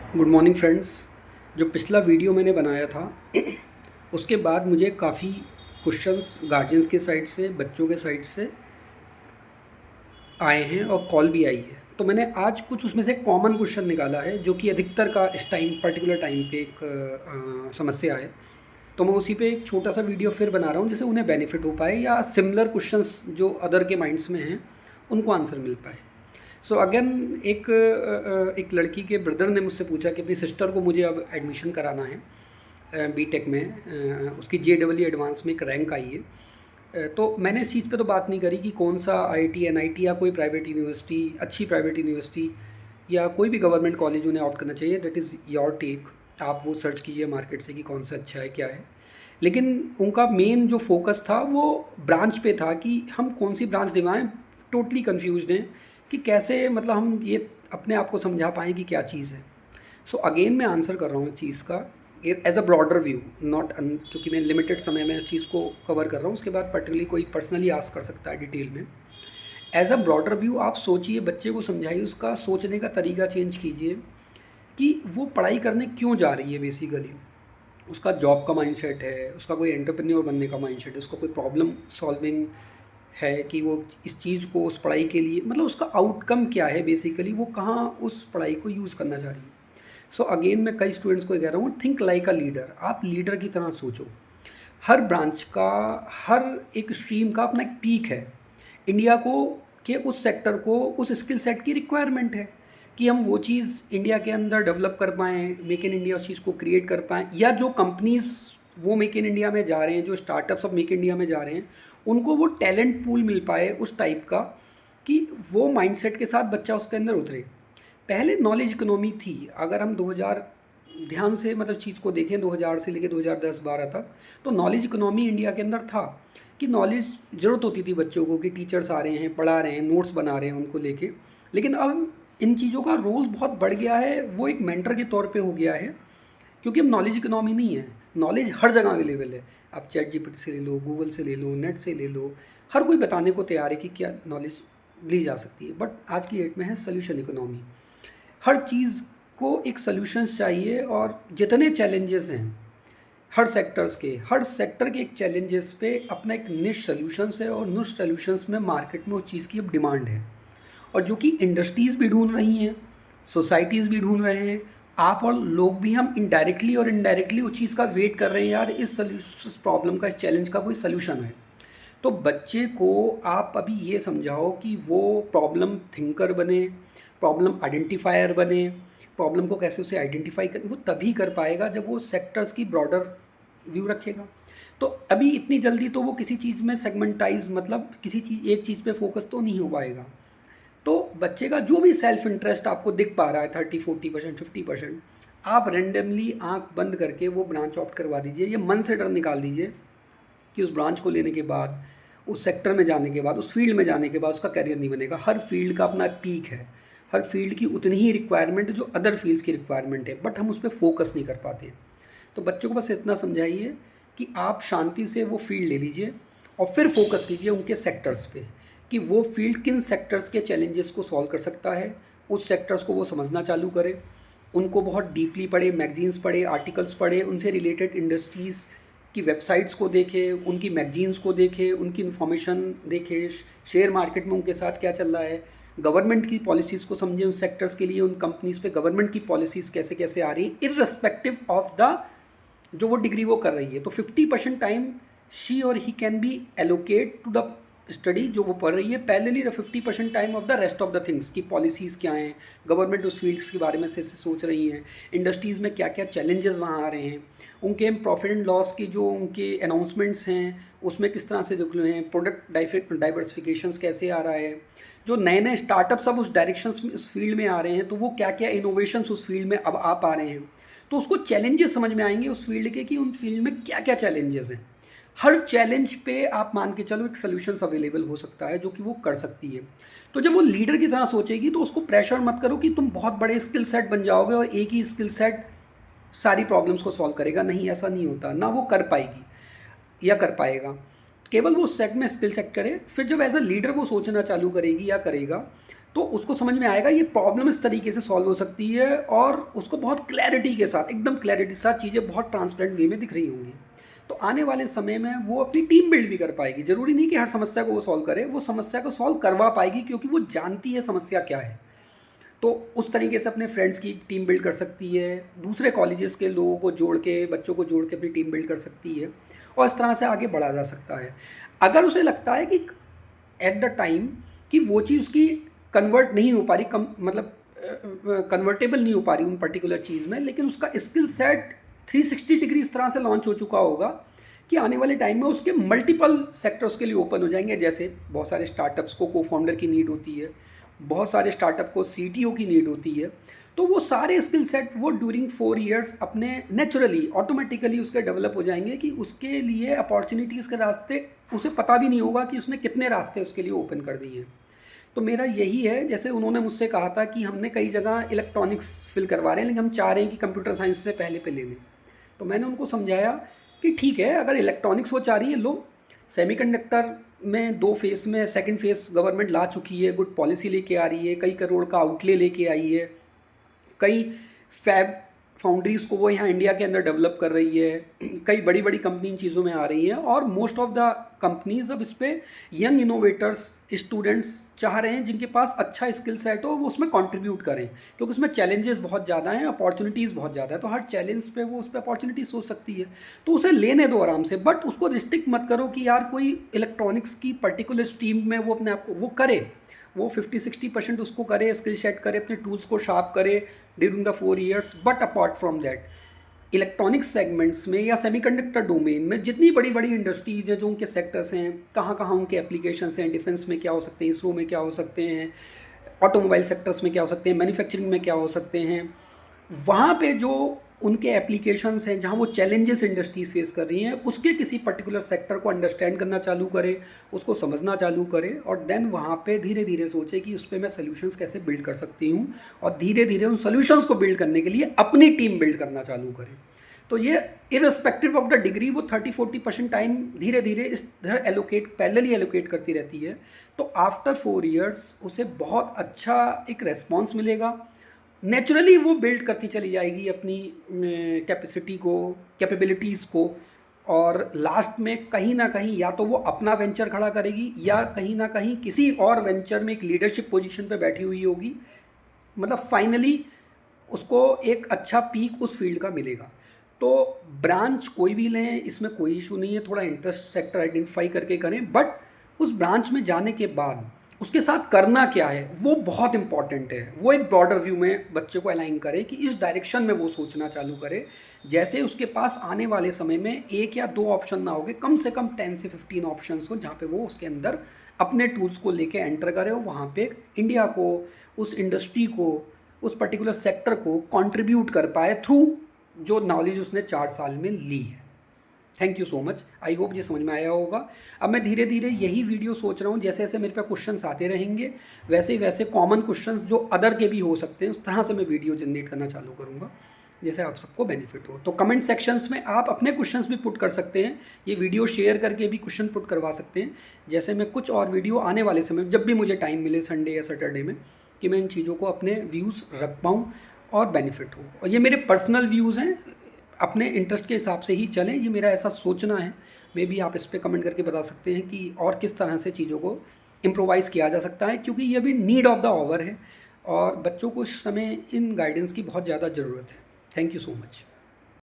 Good morning friends. जो पिछला video मैंने बनाया था उसके बाद मुझे काफ़ी क्वेश्चंस गार्जियंस के साइड से, बच्चों के साइड से आए हैं और कॉल भी आई है। तो मैंने आज कुछ उसमें से कॉमन क्वेश्चन निकाला है जो कि अधिकतर का इस टाइम पर्टिकुलर टाइम पे एक समस्या है। तो मैं उसी पे एक छोटा सा वीडियो फिर बना रहा हूँ जिससे उन्हें बेनिफिट हो पाए या सिमिलर क्वेश्चंस जो अदर के माइंड्स में हैं उनको आंसर मिल पाए। सो अगेन एक लड़की के ब्रदर ने मुझसे पूछा कि अपनी सिस्टर को मुझे अब एडमिशन कराना है बीटेक में। उसकी JEE एडवांस में एक रैंक आई है। तो मैंने इस चीज़ पे तो बात नहीं करी कि कौन सा IIT NIT या कोई प्राइवेट यूनिवर्सिटी, अच्छी प्राइवेट यूनिवर्सिटी या कोई भी गवर्नमेंट कॉलेज उन्हें ऑप्ट करना चाहिए। That is your take. आप वो सर्च कीजिए मार्केट से कि कौन सा अच्छा है क्या है। लेकिन उनका मेन जो फोकस था वो ब्रांच पे था कि हम कौन सी ब्रांच दिलवाएं। टोटली कंफ्यूज्ड हैं कि कैसे मतलब हम ये अपने आप को समझा पाएँ कि क्या चीज़ है। सो अगेन मैं आंसर कर रहा हूँ इस चीज़ का as a broader view, not क्योंकि मैं लिमिटेड समय में इस चीज़ को कवर कर रहा हूँ। उसके बाद पर्टिकुलरली कोई पर्सनली आस्क कर सकता है डिटेल में। एज अ ब्रॉडर व्यू आप सोचिए, बच्चे को समझाइए, उसका सोचने का तरीका चेंज कीजिए कि वो पढ़ाई करने क्यों जा रही है। बेसिकली उसका जॉब का माइंडसेट है, उसका कोई एंटरप्रेन्योर बनने का माइंडसेट है, उसका कोई प्रॉब्लम सॉल्विंग है कि वो इस चीज़ को उस पढ़ाई के लिए मतलब उसका आउटकम क्या है, बेसिकली वो कहाँ उस पढ़ाई को यूज़ करना चाह रही है। सो अगेन मैं कई स्टूडेंट्स को कह रहा हूँ, थिंक लाइक अ लीडर। आप लीडर की तरह सोचो। हर ब्रांच का, हर एक स्ट्रीम का अपना एक पीक है। इंडिया को के उस सेक्टर को, उस स्किल सेट की रिक्वायरमेंट है कि हम वो चीज़ इंडिया के अंदर डेवलप कर पाएँ, मेक इन इंडिया उस चीज़ को क्रिएट कर पाएँ, या जो कंपनीज़ वो मेक इन इंडिया में जा रहे हैं, जो स्टार्टअप्स अब मेक इंडिया में जा रहे हैं, उनको वो टैलेंट पूल मिल पाए उस टाइप का कि वो माइंडसेट के साथ बच्चा उसके अंदर उतरे। पहले नॉलेज इकोनॉमी थी। अगर हम 2000 ध्यान से मतलब चीज़ को देखें, 2000 से लेकर 2010-12 तक, तो नॉलेज इकोनॉमी इंडिया के अंदर था कि नॉलेज ज़रूरत होती थी बच्चों को कि टीचर्स आ रहे हैं, पढ़ा रहे हैं, नोट्स बना रहे हैं उनको लेके। लेकिन अब इन चीज़ों का रोल बहुत बढ़ गया है, वो एक मेंटर के तौर पे हो गया है, क्योंकि अब नॉलेज इकोनॉमी नहीं है। नॉलेज हर जगह अवेलेबल है। आप चैट GPT से ले लो, गूगल से ले लो, नेट से ले लो, हर कोई बताने को तैयार है कि क्या नॉलेज ली जा सकती है। बट आज की डेट में है सोल्यूशन इकोनॉमी। हर चीज़ को एक सॉल्यूशंस चाहिए, और जितने चैलेंजेस हैं हर सेक्टर्स के, हर सेक्टर के एक चैलेंजेस पे अपना एक निश सॉल्यूशंस है, और निश सॉल्यूशंस में मार्केट में उस चीज़ की अब डिमांड है, और जो कि इंडस्ट्रीज़ भी ढूंढ रही हैं, सोसाइटीज़ भी ढूंढ रहे हैं, आप और लोग भी। हम इनडायरेक्टली और इनडायरेक्टली उस चीज़ का वेट कर रहे हैं, यार इस प्रॉब्लम का, इस चैलेंज का कोई सॉल्यूशन है। तो बच्चे को आप अभी ये समझाओ कि वो प्रॉब्लम थिंकर बने, प्रॉब्लम आइडेंटिफायर बने, प्रॉब्लम को कैसे उसे आइडेंटिफाई कर, वो तभी कर पाएगा जब वो सेक्टर्स की ब्रॉडर व्यू रखेगा। तो अभी इतनी जल्दी तो वो किसी चीज़ में सेगमेंटाइज, मतलब किसी चीज़ एक चीज़ पे फोकस तो नहीं हो पाएगा। तो बच्चे का जो भी सेल्फ इंटरेस्ट आपको दिख पा रहा है, 30-40%, 50%, आप रेंडमली आंख बंद करके वो ब्रांच ऑप्ट करवा दीजिए। ये मन से डर निकाल दीजिए कि उस ब्रांच को लेने के बाद, उस सेक्टर में जाने के बाद, उस फील्ड में जाने के बाद उसका करियर नहीं बनेगा। हर फील्ड का अपना पीक है, हर फील्ड की उतनी ही रिक्वायरमेंट है जो अदर फील्ड्स की रिक्वायरमेंट है, बट हम उस पर फोकस नहीं कर पाते। तो बच्चों को बस इतना समझाइए कि आप शांति से वो फील्ड ले लीजिए और फिर फोकस कीजिए उनके सेक्टर्स पे कि वो फील्ड किन सेक्टर्स के चैलेंजेस को सॉल्व कर सकता है। उस सेक्टर्स को वो समझना चालू करें, उनको बहुत डीपली पढ़े, मैगजीन्स पढ़े, आर्टिकल्स पढ़े, उनसे रिलेटेड इंडस्ट्रीज़ की वेबसाइट्स को देखें, उनकी मैगजीन्स को देखें, उनकी इन्फॉर्मेशन देखें, शेयर मार्केट में उनके साथ क्या चल रहा है, गवर्नमेंट की पॉलिसीज़ को समझें, उन सेक्टर्स के लिए उन कंपनीज़ पे गवर्नमेंट की पॉलिसीज़ कैसे कैसे आ रही है, इर्रेस्पेक्टिव ऑफ द जो वो डिग्री वो कर रही है। तो 50% टाइम शी और he can be allocate to the study जो वो पढ़ रही है, parallelly the 50% time of the rest of the things की पॉलिसीज़ क्या हैं, गवर्नमेंट उस फील्ड्स के बारे में से सोच रही हैं, इंडस्ट्रीज़ में क्या क्या चैलेंजेस वहाँ आ रहे हैं, उनके प्रॉफिट एंड लॉस की जो उनके अनाउंसमेंट्स हैं उसमें किस तरह से दिख रहे हैं, प्रोडक्ट डाइवर्सिफिकेशंस कैसे आ रहा है, जो नए नए स्टार्टअप्स अब उस डायरेक्शंस में, उस फील्ड में आ रहे हैं, तो वो क्या क्या इनोवेशंस उस फील्ड में अब आ पा रहे हैं। तो उसको चैलेंजेस समझ में आएंगे उस फील्ड के कि उन फील्ड में क्या क्या चैलेंजेस हैं। हर चैलेंज पे आप मान के चलो एक सॉल्यूशंस अवेलेबल हो सकता है जो कि वो कर सकती है। तो जब वो लीडर की तरह सोचेगी तो उसको प्रेशर मत करो कि तुम बहुत बड़े स्किल सेट बन जाओगे और एक ही स्किल सेट सारी प्रॉब्लम्स को सॉल्व करेगा। नहीं, ऐसा नहीं होता, ना वो कर पाएगी या कर पाएगा। केवल वो सेट में स्किल सेट करे, फिर जब एज अ लीडर वो सोचना चालू करेगी या करेगा, तो उसको समझ में आएगा ये प्रॉब्लम इस तरीके से सॉल्व हो सकती है, और उसको बहुत क्लैरिटी के साथ, एकदम क्लैरिटी के साथ चीज़ें बहुत ट्रांसपेरेंट वे में दिख रही होंगी। तो आने वाले समय में वो अपनी टीम बिल्ड भी कर पाएगी। ज़रूरी नहीं कि हर समस्या को वो सॉल्व करे, वो समस्या को सॉल्व करवा पाएगी क्योंकि वो जानती है समस्या क्या है। तो उस तरीके से अपने फ्रेंड्स की टीम बिल्ड कर सकती है, दूसरे कॉलेजेस के लोगों को जोड़ के, बच्चों को जोड़ के अपनी टीम बिल्ड कर सकती है, और इस तरह से आगे बढ़ा जा सकता है। अगर उसे लगता है कि एट द टाइम कि वो चीज़ उसकी कन्वर्ट नहीं हो पा रही, मतलब कन्वर्टेबल नहीं हो पा रही उन पर्टिकुलर चीज़ में, लेकिन उसका स्किल सेट 360 डिग्री इस तरह से लॉन्च हो चुका होगा कि आने वाले टाइम में उसके मल्टीपल सेक्टर्स के लिए ओपन हो जाएंगे। जैसे बहुत सारे स्टार्टअप्स को को फाउंडर की नीड होती है, बहुत सारे स्टार्टअप को सीटीओ की नीड होती है, तो वो सारे स्किल सेट वो ड्यूरिंग 4 ईयर्स अपने नेचुरली ऑटोमेटिकली उसके डेवलप हो जाएंगे कि उसके लिए अपॉर्चुनिटीज़ के रास्ते उसे पता भी नहीं होगा कि उसने कितने रास्ते उसके लिए ओपन कर दिए हैं। तो मेरा यही है, जैसे उन्होंने मुझसे कहा था कि हमने कई जगह इलेक्ट्रॉनिक्स फिल करवा रहे हैं लेकिन हम चाह रहे हैं कि कंप्यूटर साइंस से पहले पे ले लें। तो मैंने उनको समझाया कि ठीक है, अगर इलेक्ट्रॉनिक्स वो चाह रही है लो, सेमीकंडक्टर में 2 फेस में सेकंड फेस गवर्नमेंट ला चुकी है, गुड पॉलिसी लेके आ रही है, कई करोड़ का आउटले लेके आई है, कई फैब फाउंड्रीज़ को वो यहाँ इंडिया के अंदर डेवलप कर रही है, कई बड़ी बड़ी कंपनी इन चीज़ों में आ रही हैं, और मोस्ट ऑफ द कंपनीज अब इस पर यंग इनोवेटर्स स्टूडेंट्स चाह रहे हैं जिनके पास अच्छा स्किल सेट हो, वो उसमें कंट्रीब्यूट करें, क्योंकि उसमें चैलेंजेस बहुत ज़्यादा हैं, अपॉर्चुनिटीज़ बहुत ज़्यादा है। तो हर चैलेंज पे वो उस पर अपॉर्चुनिटी सोच सकती है, तो उसे लेने दो आराम से, बट उसको रिस्ट्रिक्ट मत करो कि यार कोई इलेक्ट्रॉनिक्स की पर्टिकुलर स्ट्रीम में वो अपने आप को वो करे, वो 50-60% उसको करे, स्किल सेट करे, अपने टूल्स को शार्प करे during the 4 years. But apart from that, electronics segments में या सेमीकंडक्टर डोमेन में जितनी बड़ी बड़ी इंडस्ट्रीज हैं, जो उनके सेक्टर्स हैं, कहाँ कहाँ उनके एप्लीकेशंस हैं, डिफेंस में क्या हो सकते हैं, इसरो में क्या हो सकते हैं, ऑटोमोबाइल सेक्टर्स में क्या हो सकते हैं, मैन्युफैक्चरिंग में क्या हो सकते हैं, वहाँ पे जो उनके एप्लीकेशंस हैं, जहाँ वो चैलेंजेस इंडस्ट्रीज फेस कर रही हैं, उसके किसी पर्टिकुलर सेक्टर को अंडरस्टैंड करना चालू करे, उसको समझना चालू करे, और देन वहाँ पे धीरे धीरे सोचे कि उस पर मैं सोल्यूशंस कैसे बिल्ड कर सकती हूँ, और धीरे धीरे उन सोल्यूशंस को बिल्ड करने के लिए अपनी टीम बिल्ड करना चालू करें। तो ये इररिस्पेक्टिव ऑफ द डिग्री वो 30-40% टाइम धीरे धीरे इधर पैरेलली एलोकेट करती रहती है। तो आफ्टर 4 ईयर्स उसे बहुत अच्छा एक रेस्पॉन्स मिलेगा, नेचुरली वो बिल्ड करती चली जाएगी अपनी कैपेसिटी को, कैपेबिलिटीज़ को, और लास्ट में कहीं ना कहीं या तो वो अपना वेंचर खड़ा करेगी, या कहीं ना कहीं किसी और वेंचर में एक लीडरशिप पोजीशन पे बैठी हुई होगी। मतलब फाइनली उसको एक अच्छा पीक उस फील्ड का मिलेगा। तो ब्रांच कोई भी लें, इसमें कोई इशू नहीं है, थोड़ा इंटरेस्ट सेक्टर आइडेंटिफाई करके करें, बट उस ब्रांच में जाने के बाद उसके साथ करना क्या है वो बहुत इंपॉर्टेंट है। वो एक ब्रॉडर व्यू में बच्चे को अलाइन करे कि इस डायरेक्शन में वो सोचना चालू करे, जैसे उसके पास आने वाले समय में 1 या 2 ऑप्शन ना होगे, कम से कम 10 से 15 ऑप्शंस हो, जहाँ पे वो उसके अंदर अपने टूल्स को लेके एंटर करे, और वहाँ पे इंडिया को, उस इंडस्ट्री को, उस पर्टिकुलर सेक्टर को कंट्रीब्यूट कर पाए थ्रू जो नॉलेज उसने 4 साल में ली है। Thank you so much, I hope ये समझ में आया होगा। अब मैं धीरे धीरे यही वीडियो सोच रहा हूँ, जैसे जैसे मेरे पे क्वेश्चंस आते रहेंगे वैसे वैसे कॉमन क्वेश्चंस जो अदर के भी हो सकते हैं, उस तरह से मैं वीडियो जनरेट करना चालू करूँगा, जैसे आप सबको बेनिफिट हो। तो कमेंट सेक्शंस में आप अपने क्वेश्चंस भी पुट कर सकते हैं, ये वीडियो शेयर करके भी क्वेश्चन पुट करवा सकते हैं, जैसे मैं कुछ और वीडियो आने वाले समय जब भी मुझे टाइम मिले संडे या सैटरडे में, कि मैं इन चीज़ों को अपने व्यूज़ रख पाऊँ और बेनिफिट हो। और ये मेरे पर्सनल व्यूज़ हैं, अपने इंटरेस्ट के हिसाब से ही चलें, ये मेरा ऐसा सोचना है। मे बी आप इस पर कमेंट करके बता सकते हैं कि और किस तरह से चीज़ों को इम्प्रोवाइज़ किया जा सकता है, क्योंकि ये भी नीड ऑफ द आवर है और बच्चों को इस समय इन गाइडेंस की बहुत ज़्यादा ज़रूरत है। Thank you so much.